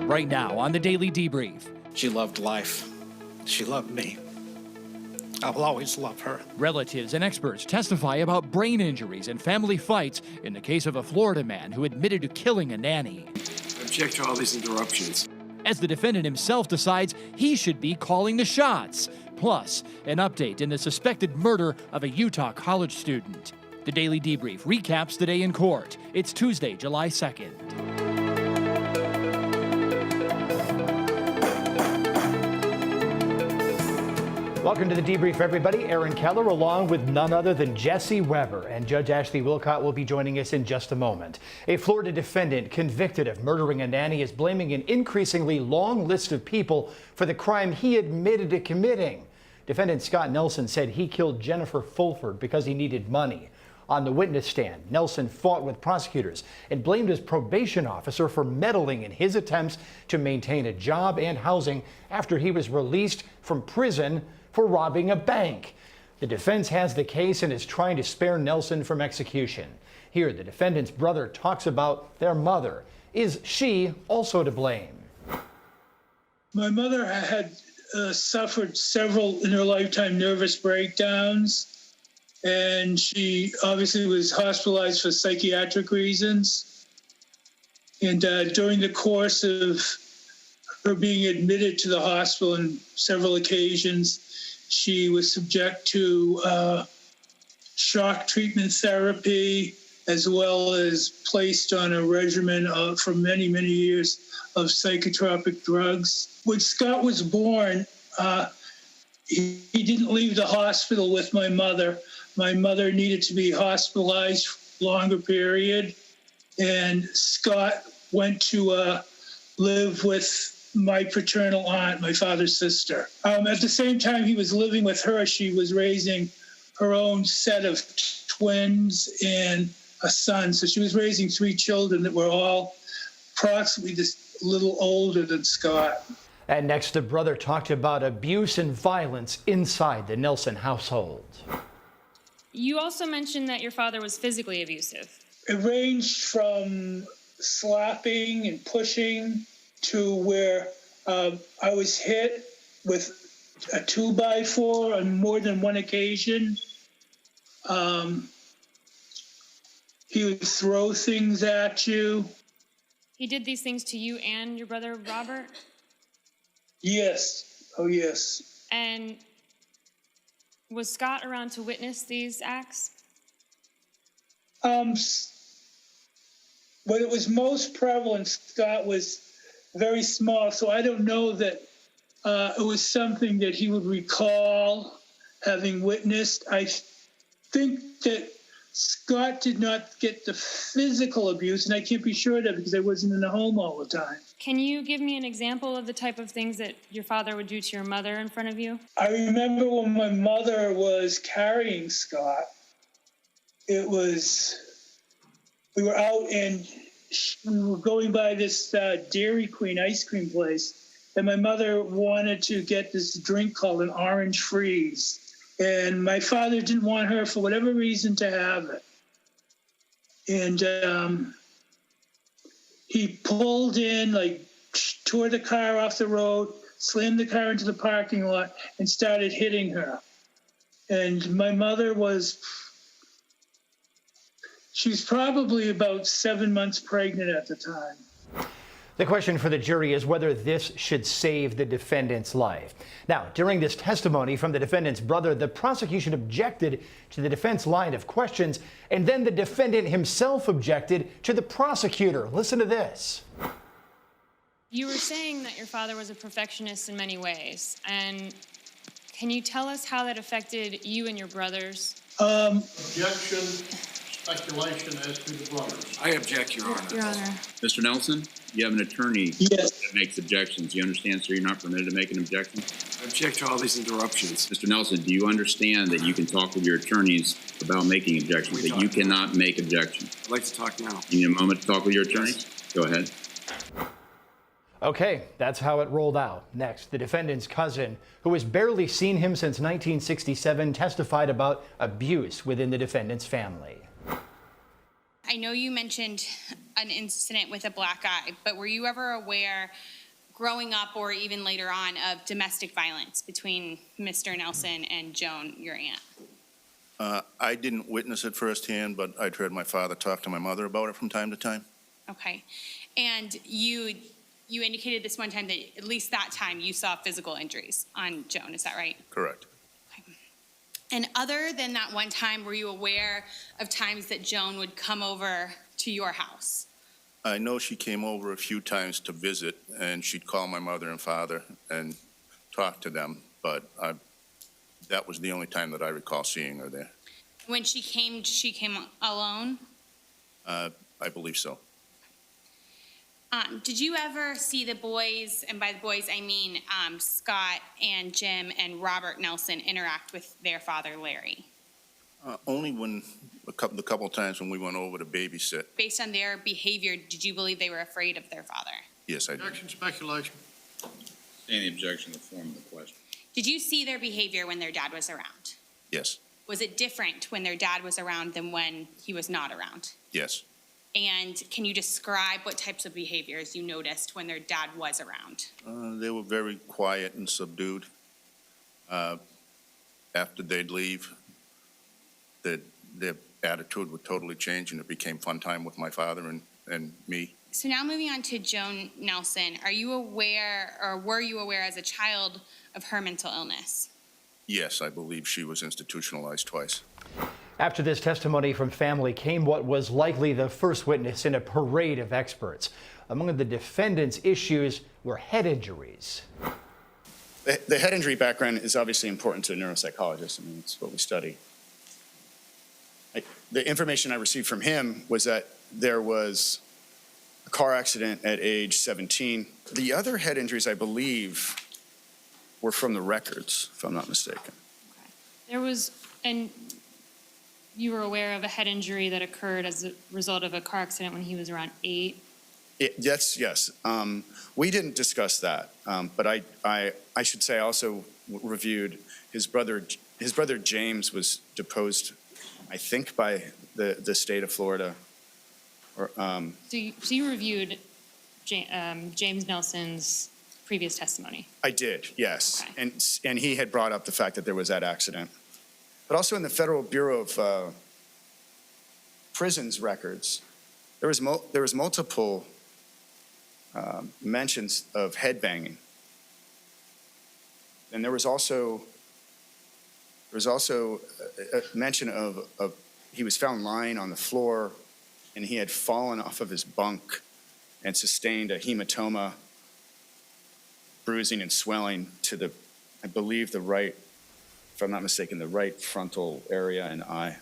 right now on the Daily Debrief. She loved life. She loved me. I will always love her. Relatives and experts testify about brain injuries and family fights in the case of a Florida man who admitted to killing a nanny. I object to all these interruptions. As the defendant himself decides he should be calling the shots. Plus, an update in the suspected murder of a Utah college student. The Daily Debrief recaps the day in court. It's Tuesday, July 2nd. Welcome to the Debrief, everybody. Aaron Keller along with none other than Jesse Weber, and Judge Ashley Wilcott will be joining us in just a moment. A Florida defendant convicted of murdering a nanny is blaming an increasingly long list of people for the crime he admitted to committing. Defendant Scott Nelson said he killed Jennifer Fulford because he needed money. On the witness stand, Nelson fought with prosecutors and blamed his probation officer for meddling in his attempts to maintain a job and housing after he was released from prison for robbing a bank. The defense has the case and is trying to spare Nelson from execution. Here, the defendant's brother talks about their mother. Is she also to blame? My mother had suffered several in her lifetime nervous breakdowns, and she obviously was hospitalized for psychiatric reasons. And during the course of her being admitted to the hospital on several occasions, she was subject to shock treatment therapy, as well as placed on a regimen for many, many years of psychotropic drugs. When Scott was born, he didn't leave the hospital with my mother. My mother needed to be hospitalized for a longer period, and Scott went to live with my paternal aunt, my father's sister. At the same time he was living with her, she was raising her own set of twins and a son. So she was raising 3 children that were all approximately just a little older than Scott. And next, the brother talked about abuse and violence inside the Nelson household. You also mentioned that your father was physically abusive. It ranged from slapping and pushing to where I was hit with a 2x4 on more than one occasion. He would throw things at you. He did these things to you and your brother Robert? Yes. Oh, yes. And was Scott around to witness these acts? When it was most prevalent, Scott was very small, so I don't know that it was something that he would recall having witnessed. I think that Scott did not get the physical abuse, and I can't be sure of that because I wasn't in the home all the time. Can you give me an example of the type of things that your father would do to your mother in front of you? I remember when my mother was carrying Scott, we were out and we were going by this Dairy Queen ice cream place, and my mother wanted to get this drink called an orange freeze. And my father didn't want her, for whatever reason, to have it. And he pulled in, tore the car off the road, slammed the car into the parking lot, and started hitting her. And my mother she was probably about 7 months pregnant at the time. The question for the jury is whether this should save the defendant's life. Now, during this testimony from the defendant's brother, the prosecution objected to the defense line of questions, and then the defendant himself objected to the prosecutor. Listen to this. You were saying that your father was a perfectionist in many ways, and can you tell us how that affected you and your brothers? Objection. Speculation as to the brothers. I object, Your Honor. Your Honor. Mr. Nelson, you have an attorney Yes. that makes objections. You understand, sir, you're not permitted to make an objection? I object to all these interruptions. Mr. Nelson, do you understand that you can talk with your attorneys about making objections, that you cannot make objections? I'd like to talk now. You need a moment to talk with your attorneys? Go ahead. Okay, that's how it rolled out. Next, the defendant's cousin, who has barely seen him since 1967, testified about abuse within the defendant's family. I know you mentioned an incident with a black eye, but were you ever aware growing up or even later on of domestic violence between Mr. Nelson and Joan, your aunt? I didn't witness it firsthand, but I'd heard my father talk to my mother about it from time to time. Okay. And you indicated this one time that at least that time you saw physical injuries on Joan, is that right? Correct. Okay. And other than that one time, were you aware of times that Joan would come over to your house? I know she came over a few times to visit, and she'd call my mother and father and talk to them, but that was the only time that I recall seeing her there. When she came alone? I believe so. Did you ever see the boys, and by the boys I mean Scott and Jim and Robert Nelson, interact with their father, Larry? Only when the couple of times when we went over to babysit. Based on their behavior, did you believe they were afraid of their father? Yes, I did. Objection, speculation. Stay in the objection to the form of the question. Did you see their behavior when their dad was around? Yes. Was it different when their dad was around than when he was not around? Yes. And can you describe what types of behaviors you noticed when their dad was around? They were very quiet and subdued. After they'd leave, their attitude would totally change, and it became fun time with my father and me. So now moving on to Joan Nelson, are you aware, or were you aware as a child of her mental illness? Yes, I believe she was institutionalized twice. After this testimony from family came what was likely the first witness in a parade of experts. Among the defendant's issues were head injuries. The head injury background is obviously important to a neuropsychologist. I mean, it's what we study. The information I received from him was that there was a car accident at age 17. The other head injuries, I believe, were from the records, if I'm not mistaken. There was, and you were aware of a head injury that occurred as a result of a car accident when he was around 8? Yes. We didn't discuss that, but I should say I also reviewed his brother. His brother James was deposed, I think, by the state of Florida. Or, So you reviewed James Nelson's previous testimony? I did, yes. Okay. And he had brought up the fact that there was that accident. But also in the Federal Bureau of Prisons records, there was multiple mentions of head banging. And there was also a mention of he was found lying on the floor, and he had fallen off of his bunk and sustained a hematoma, bruising and swelling to I believe the right, if I'm not mistaken, the right frontal area and eye.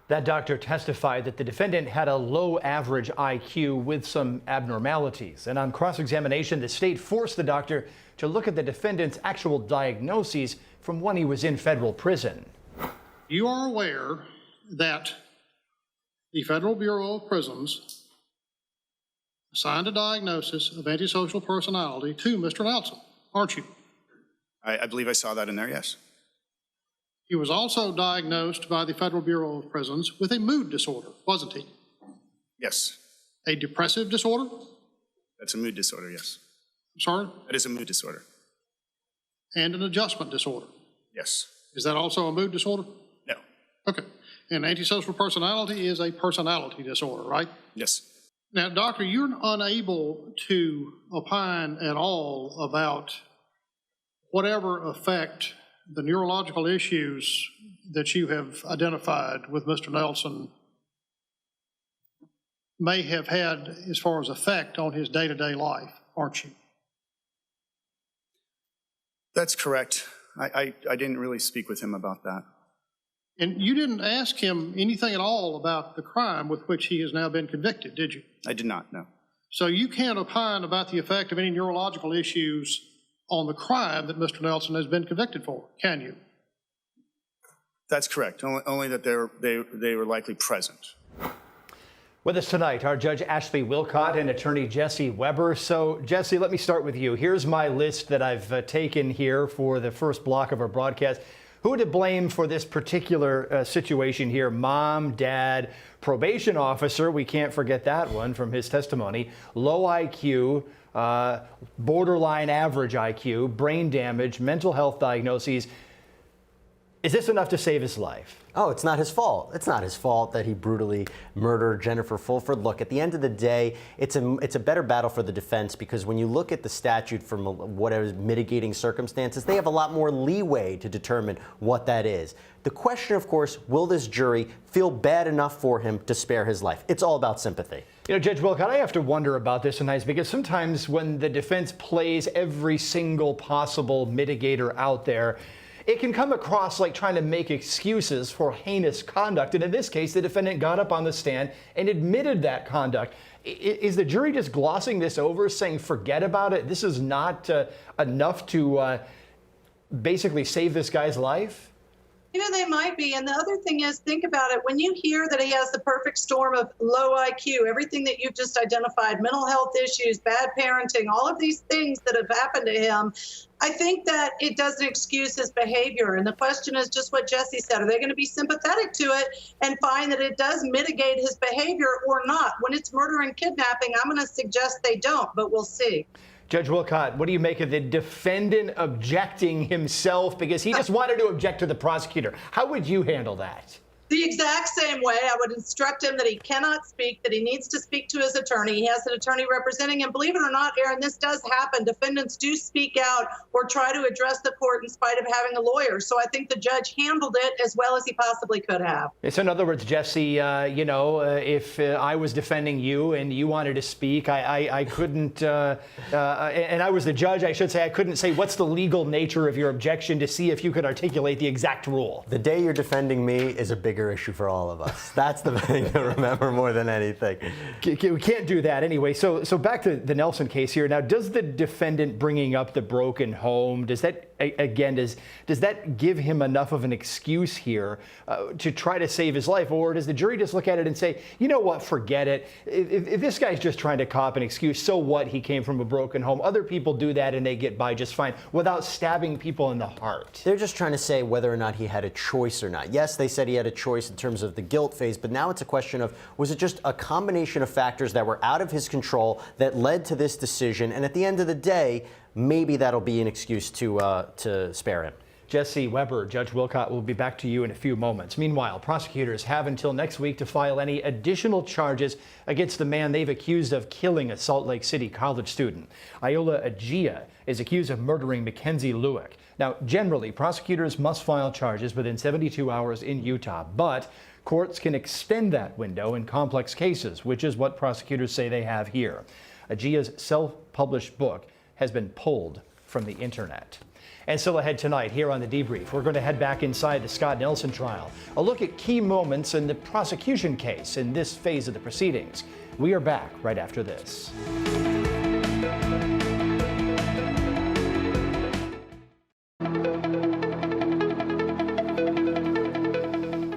That doctor testified that the defendant had a low average IQ with some abnormalities. And on cross-examination, the state forced the doctor to look at the defendant's actual diagnoses from when he was in federal prison. You are aware that the Federal Bureau of Prisons assigned a diagnosis of antisocial personality to Mr. Nelson, aren't you? I believe I saw that in there, yes. He was also diagnosed by the Federal Bureau of Prisons with a mood disorder, wasn't he? Yes. A depressive disorder? That's a mood disorder, yes. Sorry? That is a mood disorder. And an adjustment disorder? Yes. Is that also a mood disorder? No. Okay. And antisocial personality is a personality disorder, right? Yes. Now, doctor, you're unable to opine at all about whatever effect the neurological issues that you have identified with Mr. Nelson may have had as far as effect on his day-to-day life, aren't you? That's correct. I didn't really speak with him about that. And you didn't ask him anything at all about the crime with which he has now been convicted, did you? I did not, no. So you can't opine about the effect of any neurological issues on the crime that Mr. Nelson has been convicted for, can you? That's correct. Only that they were likely present. With us tonight are Judge Ashley Wilcott and attorney Jesse Weber. So, Jesse, let me start with you. Here's my list that I've taken here for the first block of our broadcast. Who to blame for this particular situation here? Mom, dad, probation officer, we can't forget that one from his testimony, low IQ, borderline average IQ, brain damage, mental health diagnoses. Is this enough to save his life? Oh, it's not his fault. It's not his fault that he brutally murdered Jennifer Fulford. Look, at the end of the day, it's a better battle for the defense, because when you look at the statute from whatever mitigating circumstances, they have a lot more leeway to determine what that is. The question, of course, will this jury feel bad enough for him to spare his life? It's all about sympathy. You know, Judge Wilcott, I have to wonder about this sometimes, because sometimes when the defense plays every single possible mitigator out there, it can come across like trying to make excuses for heinous conduct. And in this case, the defendant got up on the stand and admitted that conduct. Is the jury just glossing this over, saying forget about it? This is not enough to basically save this guy's life? You know, they might be. And the other thing is, think about it. When you hear that he has the perfect storm of low IQ, everything that you've just identified, mental health issues, bad parenting, all of these things that have happened to him, I think that it doesn't excuse his behavior. And the question is just what Jesse said. Are they going to be sympathetic to it and find that it does mitigate his behavior or not? When it's murder and kidnapping, I'm going to suggest they don't, but we'll see. Judge Wilcott, what do you make of the defendant objecting himself because he just wanted to object to the prosecutor? How would you handle that? The exact same way. I would instruct him that he cannot speak, that he needs to speak to his attorney. He has an attorney representing him. Believe it or not, Aaron, this does happen. Defendants do speak out or try to address the court in spite of having a lawyer. So I think the judge handled it as well as he possibly could have. So in other words, Jesse, if I was defending you and you wanted to speak, I couldn't, and I was the judge, I should say, I couldn't say what's the legal nature of your objection to see if you could articulate the exact rule. The day you're defending me is a bigger issue for all of us. That's the thing to remember more than anything. We can't do that anyway. So back to the Nelson case here. Now, does the defendant bringing up the broken home, does that, again, does that give him enough of an excuse here to try to save his life? Or does the jury just look at it and say, you know what, forget it. If this guy's just trying to cop an excuse, so what? He came from a broken home. Other people do that and they get by just fine without stabbing people in the heart. They're just trying to say whether or not he had a choice or not. Yes, they said he had a choice in terms of the guilt phase, but now it's a question of, was it just a combination of factors that were out of his control that led to this decision? And at the end of the day, maybe that'll be an excuse to spare him. Jesse Weber, Judge Wilcott will be back to you in a few moments. Meanwhile, prosecutors have until next week to file any additional charges against the man they've accused of killing a Salt Lake City college student. Iola Agia is accused of murdering Mackenzie Lewick. Now, generally, prosecutors must file charges within 72 hours in Utah, but courts can extend that window in complex cases, which is what prosecutors say they have here. Agia's self-published book has been pulled from the internet. And still ahead tonight here on The Debrief, we're going to head back inside the Scott Nelson trial. A look at key moments in the prosecution case in this phase of the proceedings. We are back right after this.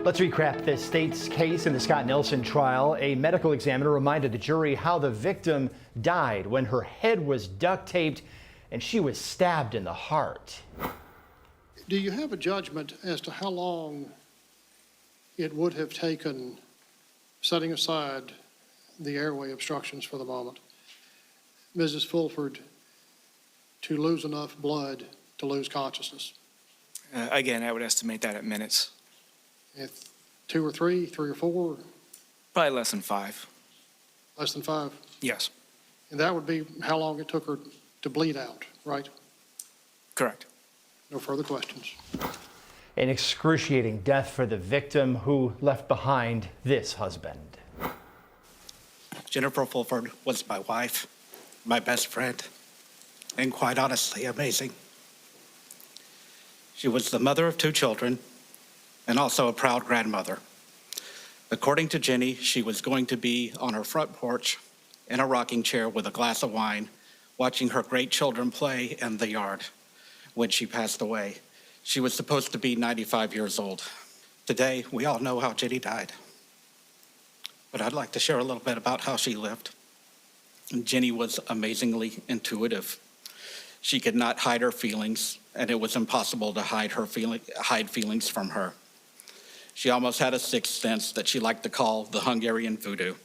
Let's recap the state's case in the Scott Nelson trial. A medical examiner reminded the jury how the victim died when her head was duct taped and she was stabbed in the heart. Do you have a judgment as to how long it would have taken, setting aside the airway obstructions for the moment, Mrs. Fulford to lose enough blood to lose consciousness? Again, I would estimate that at minutes. If 2 or 3, 3 or 4? Probably less than 5. Less than 5? Yes. And that would be how long it took her to bleed out, right? Correct. No further questions. An excruciating death for the victim who left behind this husband. Jennifer Fulford was my wife, my best friend, and quite honestly, amazing. She was the mother of 2 children and also a proud grandmother. According to Jenny, she was going to be on her front porch in a rocking chair with a glass of wine, watching her great children play in the yard when she passed away. She was supposed to be 95 years old. Today, we all know how Jenny died. But I'd like to share a little bit about how she lived. Jenny was amazingly intuitive. She could not hide her feelings, and it was impossible to hide feelings from her. She almost had a sixth sense that she liked to call the Hungarian voodoo.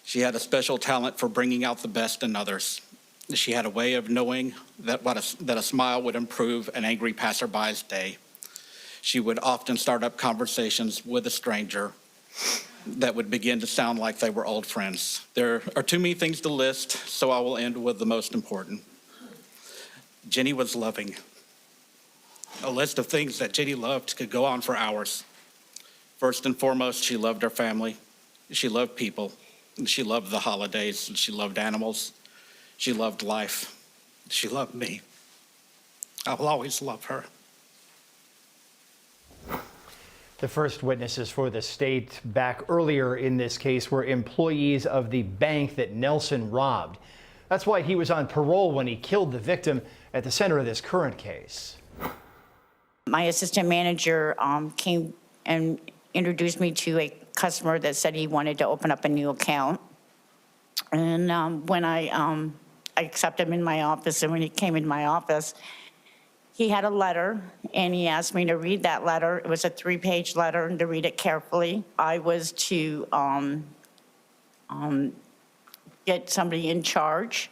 She had a special talent for bringing out the best in others. She had a way of knowing that a smile would improve an angry passerby's day. She would often start up conversations with a stranger that would begin to sound like they were old friends. There are too many things to list, so I will end with the most important. Jenny was loving. A list of things that Jenny loved could go on for hours. First and foremost, she loved her family. She loved people. She loved the holidays. She loved animals. She loved life. She loved me. I will always love her. The first witnesses for the state back earlier in this case were employees of the bank that Nelson robbed. That's why he was on parole when he killed the victim at the center of this current case. My assistant manager came and introduced me to a customer that said he wanted to open up a new account. And when I accepted him in my office, and when he came in my office, he had a letter, and he asked me to read that letter. It was a 3-page letter, and to read it carefully. I was to get somebody in charge,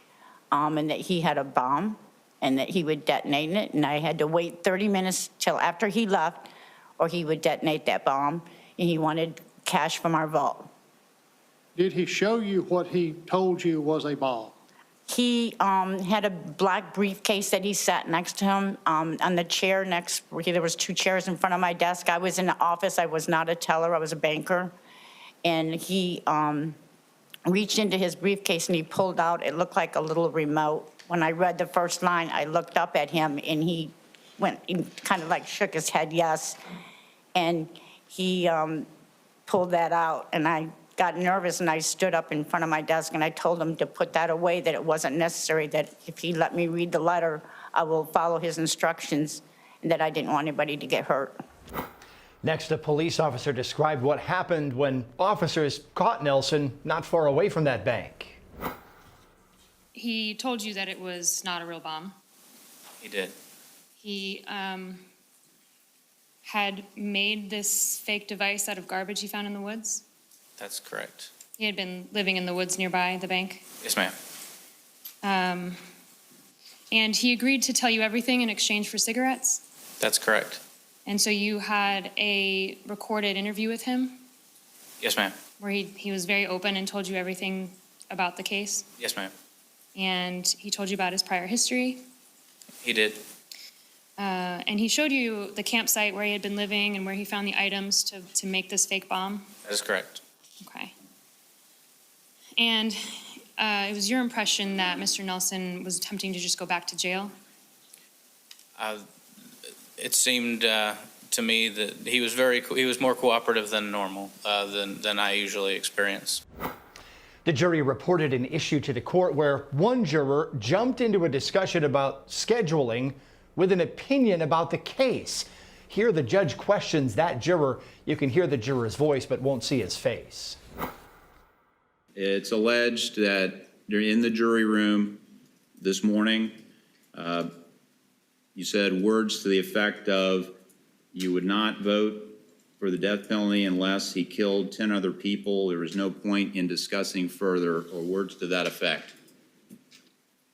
and that he had a bomb, and that he would detonate it, and I had to wait 30 minutes till after he left, or he would detonate that bomb, and he wanted cash from our vault. Did he show you what he told you was a bomb? He had a black briefcase that he sat next to him on the chair next. There was 2 chairs in front of my desk. I was in the office. I was not a teller. I was a banker. And he reached into his briefcase and he pulled out, it looked like a little remote. When I read the first line, I looked up at him and he kind of like shook his head yes. And he pulled that out, and I got nervous and I stood up in front of my desk and I told him to put that away, that it wasn't necessary, that if he let me read the letter, I will follow his instructions, and that I didn't want anybody to get hurt. Next, a police officer described what happened when officers caught Nelson not far away from that bank. He told you that it was not a real bomb. He did. He had made this fake device out of garbage he found in the woods. That's correct. He had been living in the woods nearby the bank. Yes, ma'am. And he agreed to tell you everything in exchange for cigarettes. That's correct. And so you had a recorded interview with him Yes, ma'am. where he was very open and told you everything about the case. Yes, ma'am. And he told you about his prior history. He did. And he showed you the campsite where he had been living and where he found the items to make this fake bomb. That is correct. Okay. And it was your impression that Mr. Nelson was attempting to just go back to jail? It seemed to me that he was more cooperative than normal, than I usually experience. The jury reported an issue to the court where one juror jumped into a discussion about scheduling with an opinion about the case. Here the judge questions that juror. You can hear the juror's voice but won't see his face. It's alleged that you're in the jury room this morning. You said words to the effect of, you would not vote for the death penalty unless he killed 10 other people. There was no point in discussing further, or words to that effect.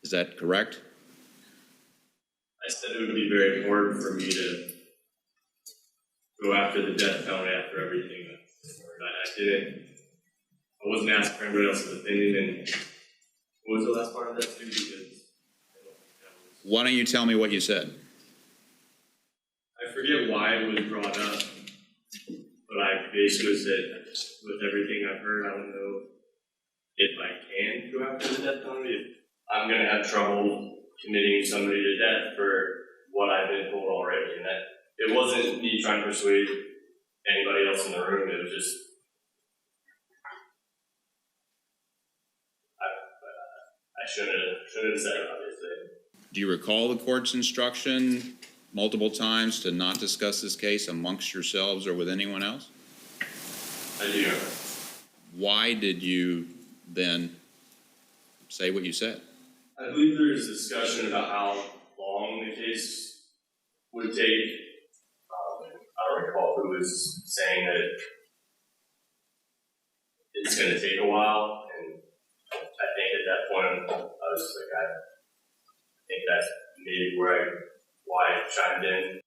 Is that correct? I said it would be very important for me to go after the death penalty after everything that's occurred. I didn't. I wasn't asking for anybody else's opinion. And what was the last part of that too? Because Why don't you tell me what you said? I forget why it was brought up, but I basically said, with everything I've heard, I don't know if I can go after the death penalty. If I'm going to have trouble committing somebody to death for what I've been told already. And that it wasn't me trying to persuade anybody else in the room. It was just, I shouldn't have said it, obviously. Do you recall the court's instruction multiple times to not discuss this case amongst yourselves or with anyone else? I do. Why did you then say what you said? I believe there is discussion about how long the case would take. I don't recall who was saying that it's going to take a while, and I think at that point I was just like, I think that's maybe why I chimed in.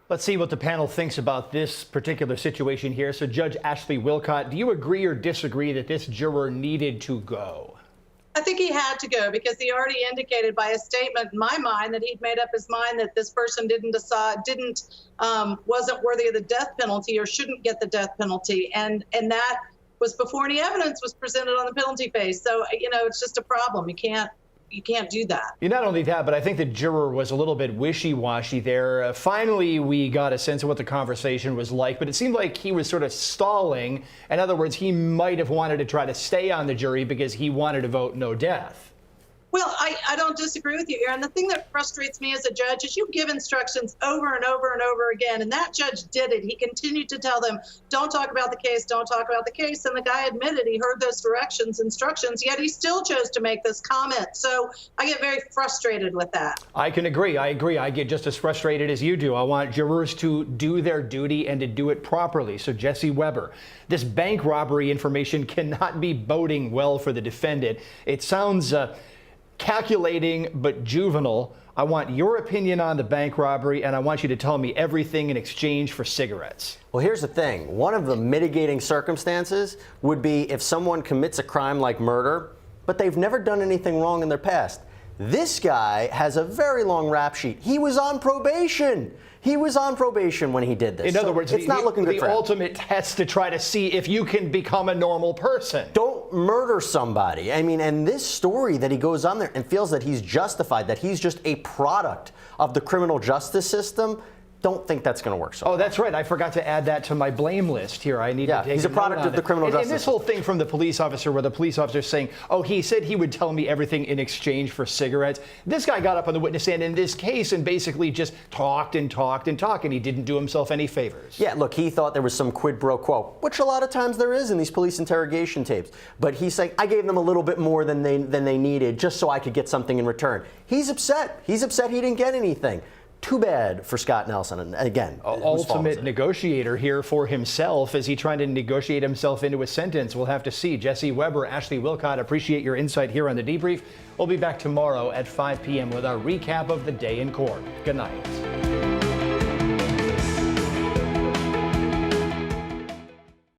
Let's see what the panel thinks about this particular situation here. So Judge Ashley Wilcott, do you agree or disagree that this juror needed to go? I think he had to go because he already indicated by a statement in my mind that he'd made up his mind that this person wasn't worthy of the death penalty or shouldn't get the death penalty. And that was before any evidence was presented on the penalty phase. So, it's just a problem. You can't do that. Not only that, but I think the juror was a little bit wishy-washy there. Finally, we got a sense of what the conversation was like, but it seemed like he was sort of stalling. In other words, he might have wanted to try to stay on the jury because he wanted to vote no death. Well, I don't disagree with you, Aaron. The thing that frustrates me as a judge is you give instructions over and over and over again, and that judge did it. He continued to tell them, don't talk about the case, don't talk about the case, and the guy admitted he heard those instructions, yet he still chose to make this comment. So I get very frustrated with that. I can agree. I agree. I get just as frustrated as you do. I want jurors to do their duty and to do it properly. So Jesse Weber, this bank robbery information cannot be boding well for the defendant. It sounds calculating but juvenile. I want your opinion on the bank robbery, and I want you to tell me everything in exchange for cigarettes. Well, here's the thing. One of the mitigating circumstances would be if someone commits a crime like murder, but they've never done anything wrong in their past. This guy has a very long rap sheet. He was on probation. He was on probation when he did this. In other words, it's not looking good for him. The ultimate test to try to see if you can become a normal person. Don't murder somebody. I mean, and this story that he goes on there and feels that he's justified, that he's just a product of the criminal justice system, don't think that's going to work. Oh, that's right. I forgot to add that to my blame list here. I need to take he's a product of the criminal justice system. And this whole thing from the police officer where the police officer is saying, oh, he said he would tell me everything in exchange for cigarettes. This guy got up on the witness stand in this case and basically just talked and talked and talked, and he didn't do himself any favors. Yeah, look, he thought there was some quid pro quo, which a lot of times there is in these police interrogation tapes. But he's saying, I gave them a little bit more than they needed just so I could get something in return. He's upset. He's upset he didn't get anything. Too bad for Scott Nelson. And again, ultimate negotiator here for himself. Is he trying to negotiate himself into a sentence? We'll have to see. Jesse Weber, Ashley Wilcott, appreciate your insight here on the Debrief. We'll be back tomorrow at 5 p.m. with our recap of the day in court. Good night.